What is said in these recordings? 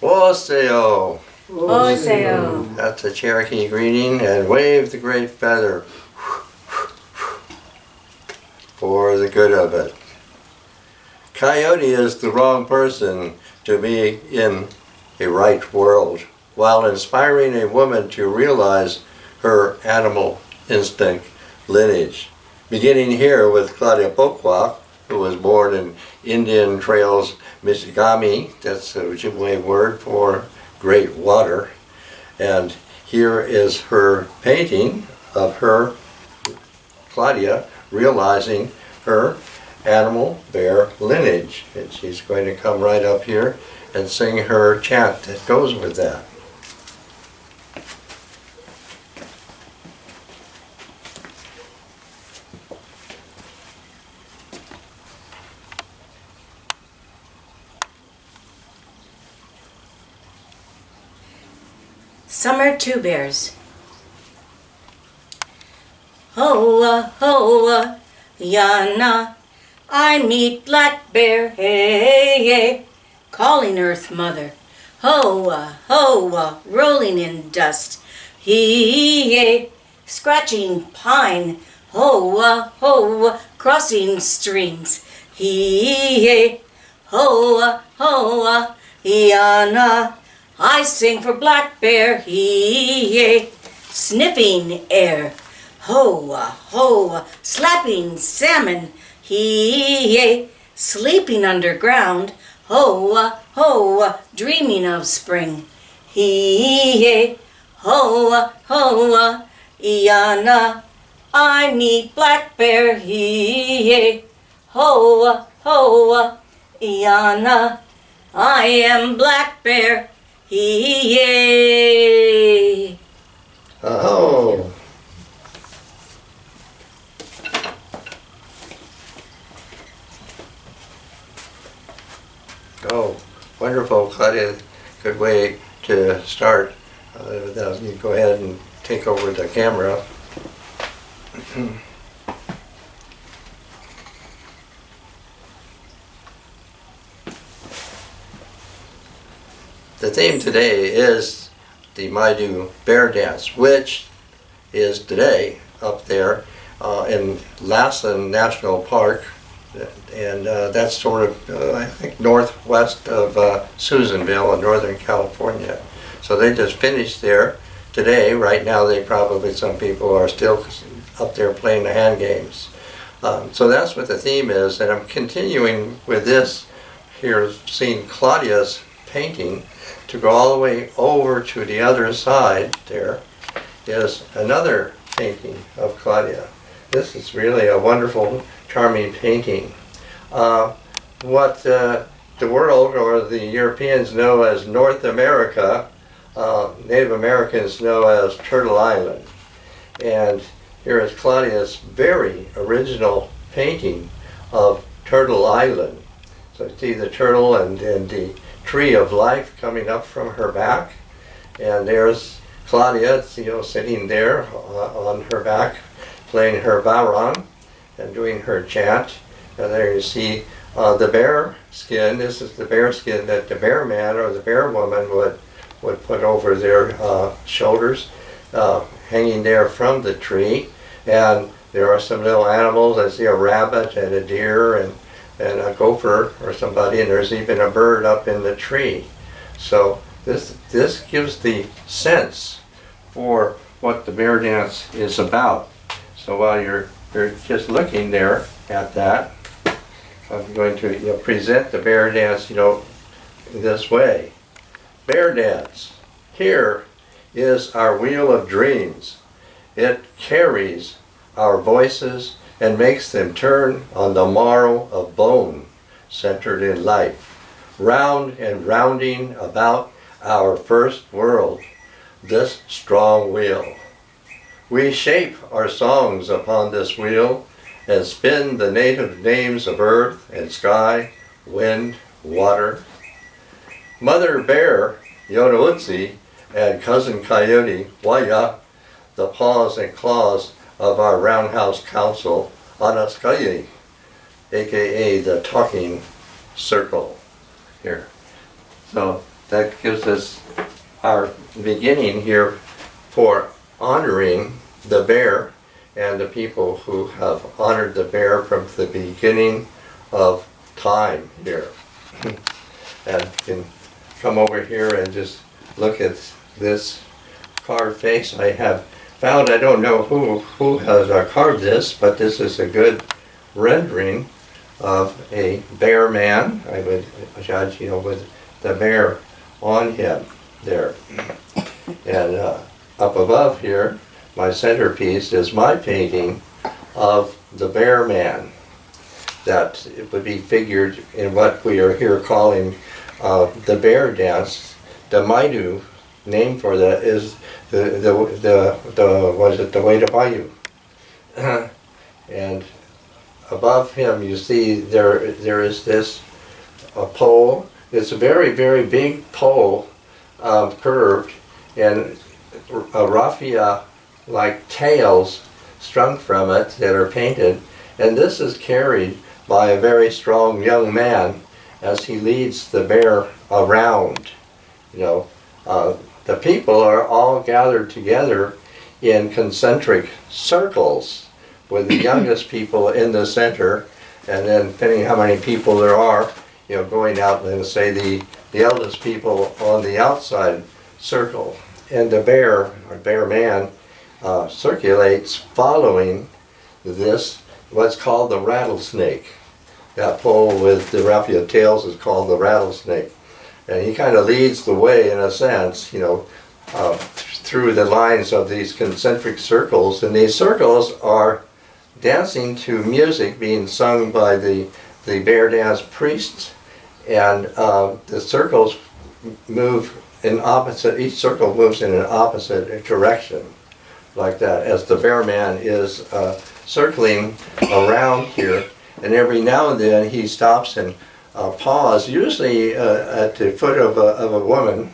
Oseo. Oseo. That's a Cherokee greeting, and wave the great feather for the good of it. Coyote is the wrong person to be in a right world, while inspiring a woman to realize her animal instinct lineage. Beginning here with Claudia Pokwa, who was born in Indian Trails, Michigami. That's the Ojibwe word for great water. And here is her painting of her, Claudia, realizing her animal bear lineage. And she's going to come right up here and sing her chant that goes with that. Summer Two Bears. Hoa, hoa, yana, I meet Black Bear, hey, hey, calling Earth Mother. Hoa, hoa, rolling in dust, hee, hey, scratching pine. Hoa, hoa, crossing streams, hee, hey, hoa, hoa, yana, I sing for Black Bear, hee, sniffing air. Hoa, hoa, slapping salmon, hee, sleeping underground. Hoa, hoa, dreaming of spring, hee, hoa, hoa, iana, I meet Black Bear, hee, hoa, hoa, iana, I am Black Bear, hee. Oh. Oh, wonderful, Claudia. Good way to start. Now you go ahead and take over the camera. The theme today is the Maidu bear dance, which is today up there in Lassen National Park, and that's sort of, I think, northwest of Susanville in Northern California. So they just finished there today. Right now, some people are still up there playing the hand games. So that's what the theme is, and I'm continuing with this here, seeing Claudia's painting. To go all the way over to the other side there is another painting of Claudia. This is really a wonderful, charming painting. What the world or the Europeans know as North America, Native Americans know as Turtle Island. And here is Claudia's very original painting of Turtle Island. So you see the turtle and the tree of life coming up from her back, and there's Claudia, sitting there on her back, playing her varon and doing her chant. And there you see the bear skin. This is the bear skin that the bear man or the bear woman would put over their shoulders, hanging there from the tree. And there are some little animals. I see a rabbit and a deer and a gopher or somebody, and there's even a bird up in the tree. So this gives the sense for what the bear dance is about. So while you're just looking there at that, I'm going to present the bear dance, this way. Bear dance. Here is our wheel of dreams. It carries our voices and makes them turn on the marrow of bone, centered in life, round and rounding about our first world, this strong wheel. We shape our songs upon this wheel and spin the native names of earth and sky, wind, water. Mother Bear, Yonoutsi, and Cousin Coyote, Waya, the paws and claws of our Roundhouse Council, Anaskaye, aka the Talking Circle here. So that gives us our beginning here for honoring the bear and the people who have honored the bear from the beginning of time here. And you can come over here and just look at this carved face I have found. I don't know who has carved this, but this is a good rendering of a bear man, I would judge, with the bear on him there. And up above here, my centerpiece is my painting of the bear man. That it would be figured in what we are here calling the bear dance. The Maidu name for that is the way to Maidu. And above him, you see there is this pole. It's a very, very big pole, curved, and raffia-like tails strung from it that are painted. And this is carried by a very strong young man as he leads the bear around. The people are all gathered together in concentric circles, with the youngest people in the center, and then depending how many people there are, going out and say the eldest people on the outside circle. And the bear, or bear man, circulates following this, what's called the rattlesnake. That pole with the raffia tails is called the rattlesnake. And he kind of leads the way in a sense, through the lines of these concentric circles. And these circles are dancing to music being sung by the bear dance priests. And the circles move in opposite, each circle moves in an opposite direction, like that, as the bear man is circling around here. And every now and then he stops and paws, usually at the foot of a woman,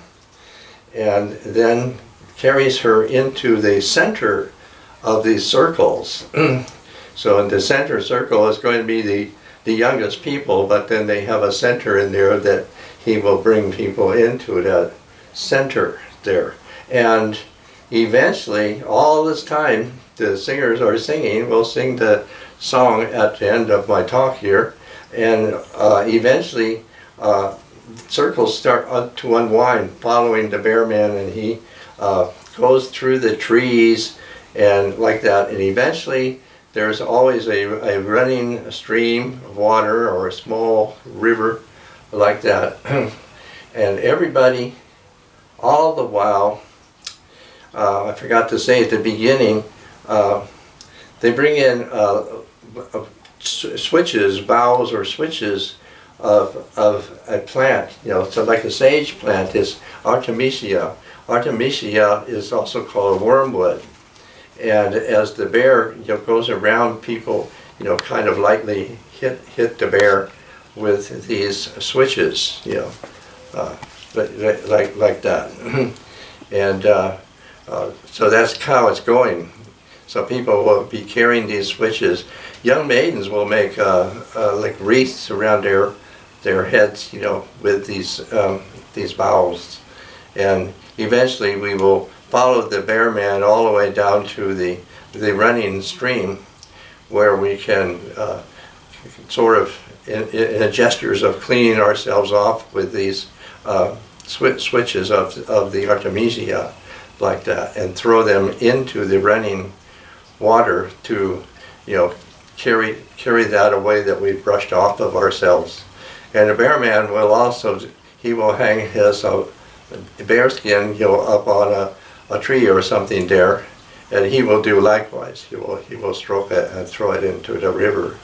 and then carries her into the center of these circles. So in the center circle is going to be the youngest people, but then they have a center in there that he will bring people into that center there. And eventually, all this time, the singers are singing. We'll sing the song at the end of my talk here, and eventually circles start to unwind following the bear man, and he goes through the trees and like that, and eventually there's always a running stream of water or a small river like that. And everybody, all the while, I forgot to say at the beginning, they bring in switches, boughs or switches of a plant, so like a sage plant is Artemisia. Artemisia is also called wormwood. And as the bear goes around, people kind of lightly hit the bear with these switches, like that. And so that's how it's going. So people will be carrying these switches. Young maidens will make like wreaths around their heads, with these boughs. And eventually we will follow the bear man all the way down to the running stream, where we can sort of, in gestures of cleaning ourselves off with these switches of the Artemisia, like that, and throw them into the running water to, carry that away that we've brushed off of ourselves. And the bear man will also, he will hang his bear skin, up on a tree or something there, and he will do likewise. He will stroke it and throw it into the river.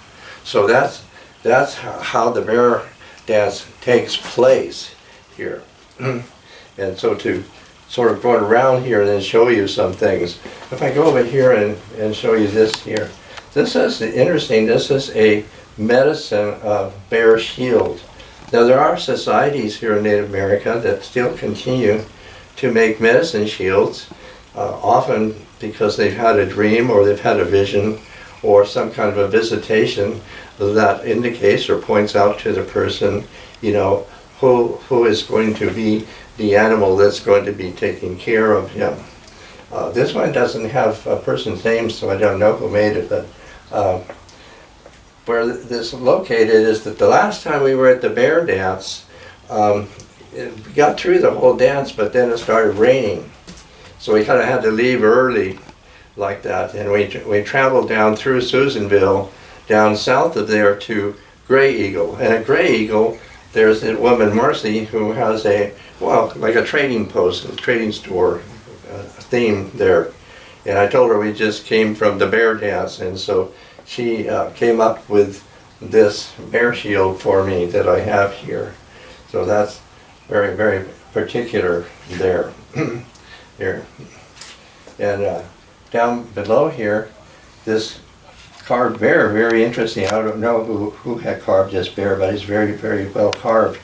So that's how the bear dance takes place here. And so to sort of go around here and then show you some things. If I go over here and show you this here, this is interesting. This is a medicine bear shield. Now there are societies here in Native America that still continue to make medicine shields, often because they've had a dream or they've had a vision or some kind of a visitation that indicates or points out to the person, who is going to be the animal that's going to be taking care of him. This one doesn't have a person's name, so I don't know who made it, but where this is located is that the last time we were at the bear dance, we got through the whole dance, but then it started raining. So we kind of had to leave early like that. And we traveled down through Susanville, down south of there to Gray Eagle. And at Gray Eagle, there's a woman, Marcy, who has like a trading post, a trading store theme there. And I told her we just came from the bear dance. And so she came up with this bear shield for me that I have here. So that's very, very particular there. Here. And down below here, this carved bear, very interesting. I don't know who had carved this bear, but it's very, very well carved.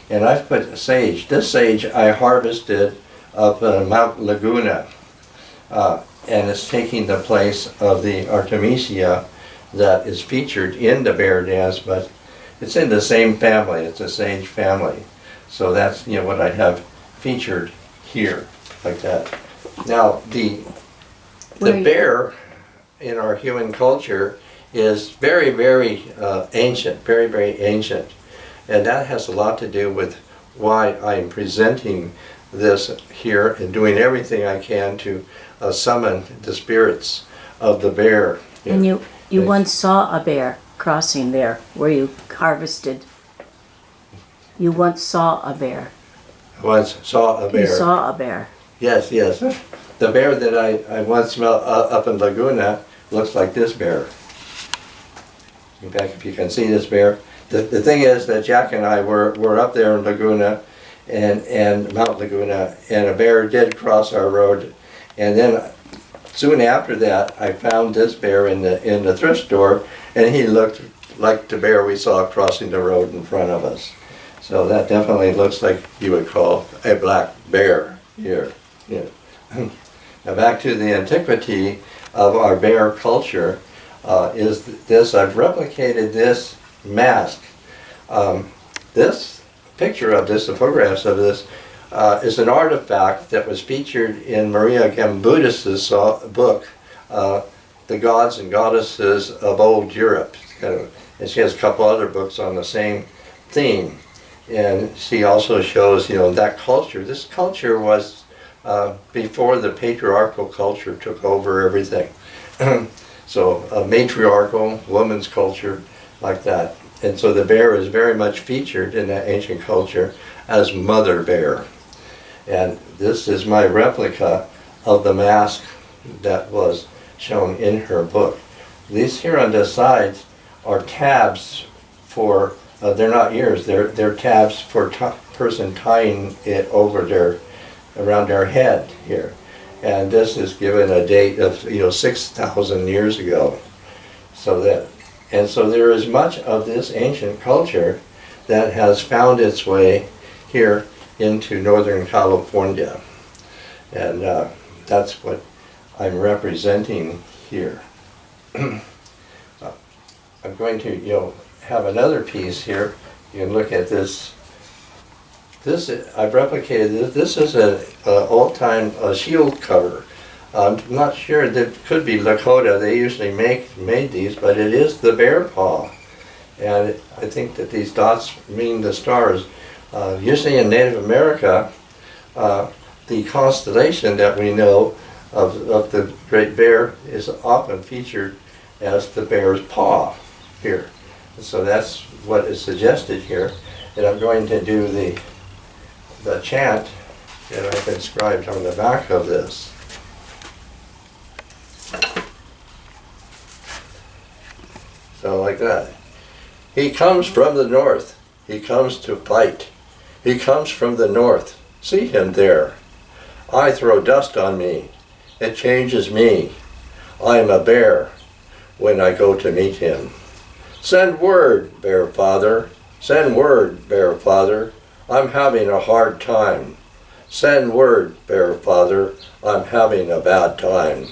And I've put sage. This sage I harvested up Mount Laguna. And it's taking the place of the Artemisia that is featured in the bear dance, but it's in the same family. It's a sage family. So that's what I have featured here, like that. Now the bear in our human culture is very, very ancient, very, very ancient, and that has a lot to do with why I'm presenting this here and doing everything I can to summon the spirits of the bear. And you once saw a bear crossing there where you harvested. You once saw a bear. Once saw a bear. You saw a bear. Yes, yes. The bear that I once smelled up in Laguna looks like this bear. In fact, if you can see this bear. The thing is that Jack and I were up there in Laguna and Mount Laguna, and a bear did cross our road. And then soon after that, I found this bear in the thrift store, and he looked like the bear we saw crossing the road in front of us. So that definitely looks like you would call a black bear here. Yeah. Now back to the antiquity of our bear culture is this. I've replicated this mask. This picture of this, the photographs of this, is an artifact that was featured in Maria Gambudis' book, The Gods and Goddesses of Old Europe. And she has a couple other books on the same theme. And she also shows, that culture. This culture was before the patriarchal culture took over everything. So a matriarchal woman's culture like that. And so the bear is very much featured in that ancient culture as Mother Bear. And this is my replica of the mask that was shown in her book. These here on the sides are tabs for, they're not ears, they're tabs for person tying it over around their head here. And this is given a date of 6,000 years ago. So there is much of this ancient culture that has found its way here into Northern California. And that's what I'm representing here. I'm going to have another piece here. You can look at this. I've replicated this. This is an old-time shield cover. I'm not sure, that could be Lakota. They usually made these, but it is the bear paw. And I think that these dots mean the stars. Usually in Native America, the constellation that we know of the Great Bear is often featured as the bear's paw here. And so that's what is suggested here. And I'm going to do the chant that I've inscribed on the back of this. So like that. He comes from the north. He comes to fight. He comes from the north. See him there. I throw dust on me. It changes me. I am a bear when I go to meet him. Send word, Bear Father. Send word, Bear Father. I'm having a hard time. Send word, Bear Father. I'm having a bad time.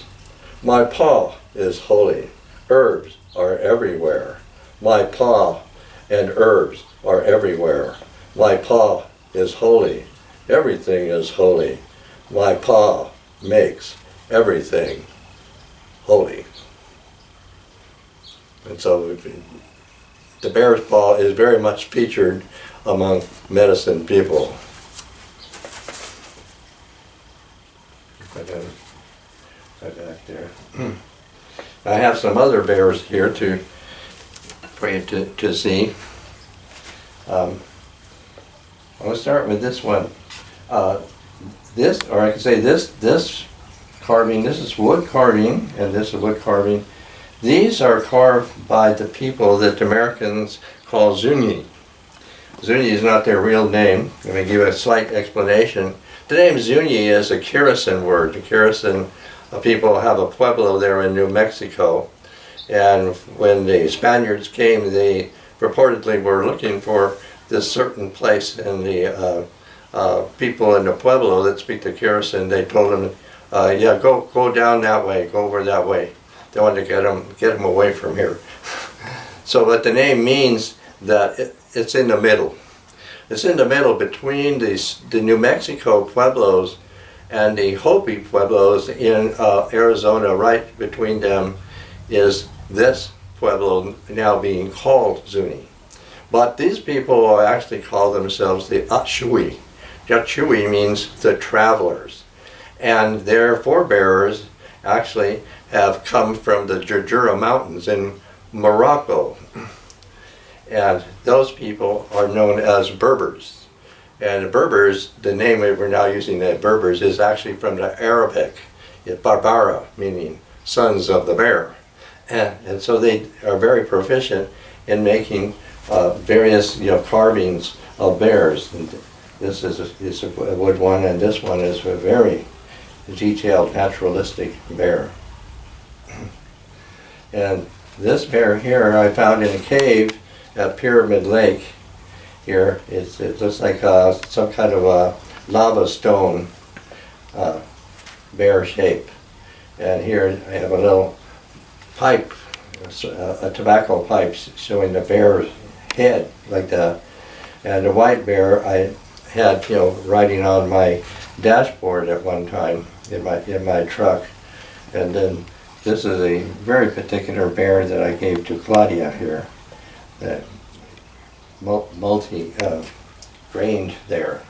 My paw is holy. Herbs are everywhere. My paw and herbs are everywhere. My paw is holy. everything is holy. My paw makes everything holy. And so the bear's paw is very much featured among medicine people. Back there. I have some other bears here for you to see. I'm going to start with this one. This, or I can say this carving, this is wood carving, and this is wood carving. These are carved by the people that the Americans call Zuni. Zuni is not their real name. Let me give you a slight explanation. The name Zuni is a Kirisan word. The Kirisan people have a pueblo there in New Mexico. And when the Spaniards came, they purportedly were looking for this certain place, and the people in the pueblo that speak the Kirisan, they told them, yeah, go down that way, go over that way. They wanted to get them away from here. So what the name means, that it's in the middle. It's in the middle between the New Mexico pueblos and the Hopi pueblos in Arizona. Right between them is this pueblo now being called Zuni. But these people actually call themselves the Atshui. Atshui means the travelers. And their forebears actually have come from the Jejura Mountains in Morocco. And those people are known as Berbers. And the Berbers, the name we're now using, the Berbers, is actually from the Arabic, Barbara, meaning sons of the bear. And so they are very proficient in making various carvings of bears. And this is a wood one, and this one is a very detailed naturalistic bear. And this bear here I found in a cave at Pyramid Lake. Here it looks like some kind of a lava stone bear shape. And here I have a little pipe, a tobacco pipe showing the bear's head like that. And the white bear I had riding on my dashboard at one time in my truck. And then this is a very particular bear that I gave to Claudia here, that multi-grained there.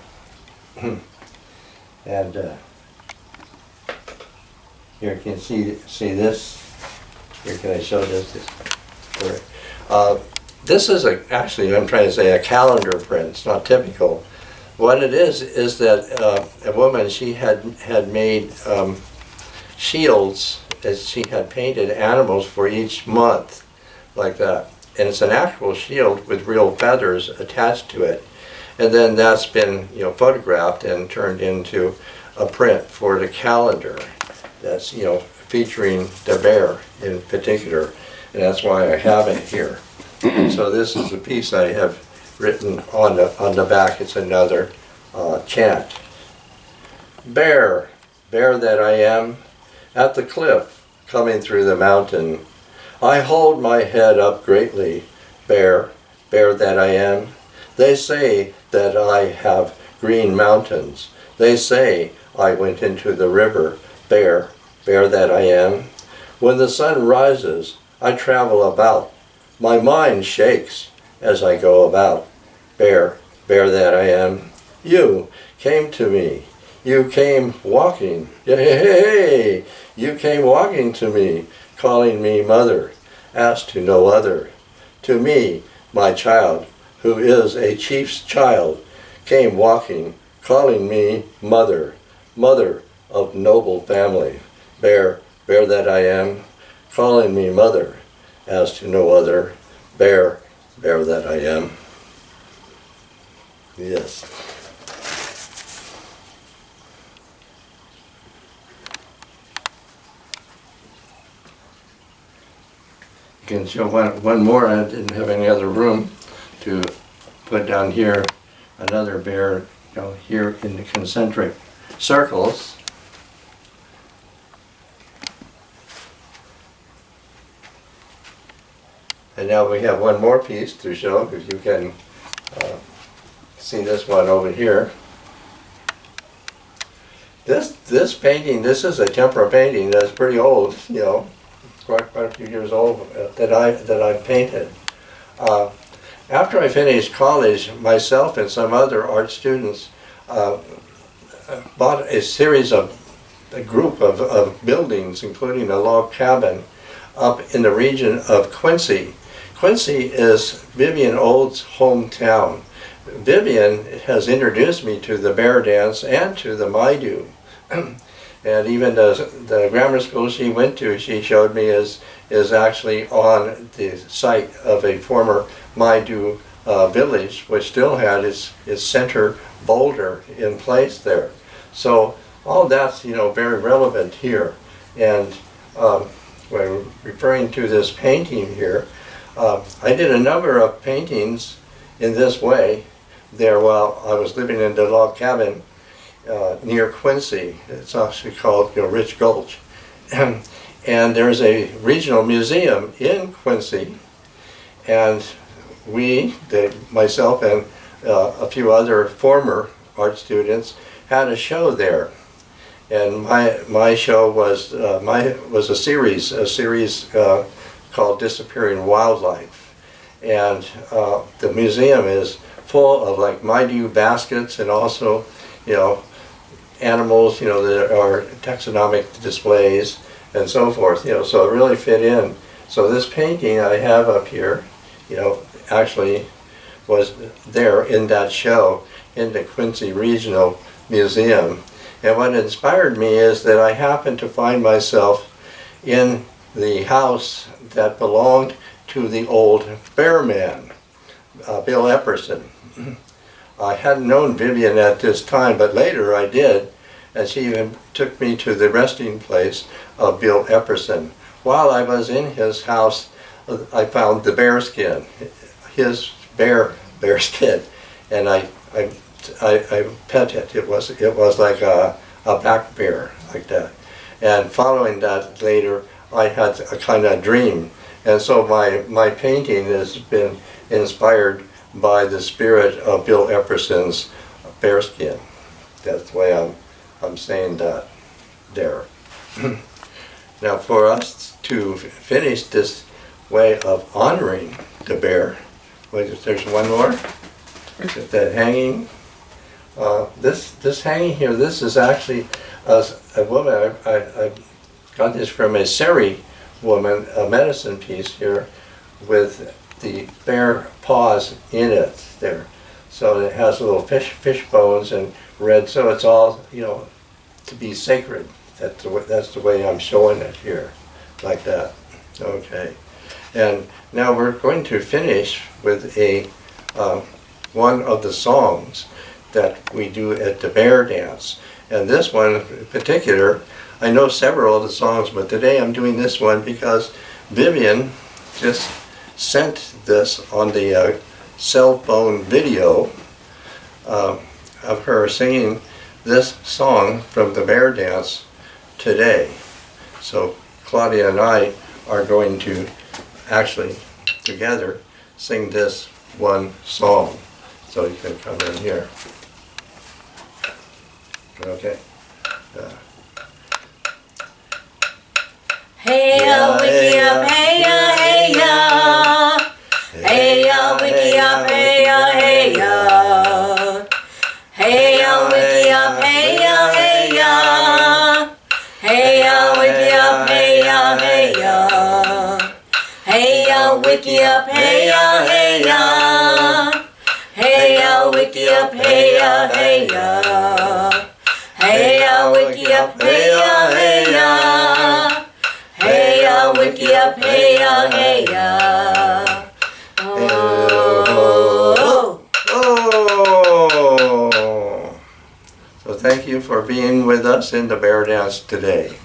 And here you can see this. Here, can I show this? This is actually, I'm trying to say, a calendar print. It's not typical. What it is that a woman, she had made shields, as she had painted animals for each month, like that. And it's an actual shield with real feathers attached to it. And then that's been photographed and turned into a print for the calendar. That's featuring the bear in particular, and that's why I have it here. So this is a piece I have written on the back. It's another chant. Bear, bear that I am, at the cliff coming through the mountain, I hold my head up greatly. Bear, bear that I am. They say that I have green mountains. They say I went into the river. Bear, bear that I am. When the sun rises, I travel about. My mind shakes as I go about. Bear, bear that I am. You came to me. You came walking. Hey, you came walking to me, calling me mother, asked to no other. To me, my child, who is a chief's child, came walking, calling me mother, mother of noble family. Bear, bear that I am, calling me mother, as to no other. Bear, bear that I am. Yes. You can show one more. I didn't have any other room to put down here. Another bear, here in the concentric circles. And now we have one more piece to show, if you can see this one over here. This painting, this is a tempera painting that's pretty old, you know, quite a few years old that I painted. After I finished college, myself and some other art students bought a group of buildings, including a log cabin, up in the region of Quincy. Quincy is Vivian Old's hometown. Vivian has introduced me to the bear dance and to the Maidu. And even the grammar school she went to, she showed me, is actually on the site of a former Maidu village, which still had its center boulder in place there. So all that's, you know, very relevant here. And when referring to this painting here, I did a number of paintings in this way there while I was living in the log cabin near Quincy. It's actually called, you know, Rich Gulch. And there's a regional museum in Quincy, and myself and a few other former art students had a show there. And my show was a series called Disappearing Wildlife. And the museum is full of like Maidu baskets and also, you know, animals, you know, that are taxonomic displays and so forth, you know, so it really fit in. So this painting I have up here, you know, actually was there in that show in the Quincy Regional Museum. And what inspired me is that I happened to find myself in the house that belonged to the old bear man, Bill Epperson. I hadn't known Vivian at this time, but later I did, and she even took me to the resting place of Bill Epperson. While I was in his house, I found the bear skin, his bear skin, and I pet it. It was like a black bear, like that. And following that later, I had a kind of dream, and so my painting has been inspired by the spirit of Bill Epperson's bearskin. That's the way I'm saying that there. Now, for us to finish this way of honoring the bear, there's one more. That hanging. This hanging here. This is actually a woman. I got this from a Seri woman, a medicine piece here, with the bear paws in it there. So it has little fish bones and red, so it's all, you know, to be sacred. That's the way I'm showing it here, like that. Okay. And now we're going to finish with one of the songs that we do at the bear dance. And this one in particular, I know several of the songs, but today I'm doing this one because Vivian just sent this on the cell phone video of her singing this song from the bear dance today. So Claudia and I are going to actually together sing this one song. So you can come in here. Okay. Hey ya, wiki up, hey ya, hey ya. Hey ya, wiki up, hey ya, hey ya. Hey ya, wiki up, hey ya, hey ya. Hey ya, wiki up, hey ya, hey ya. Hey ya, wiki up, hey ya, hey ya. Hey ya, wiki up, hey ya, hey ya. Hey ya, wiki up, hey ya, hey ya. Hey ya, wiki up, hey ya, hey ya. Oh. So thank you for being with us in the bear dance today.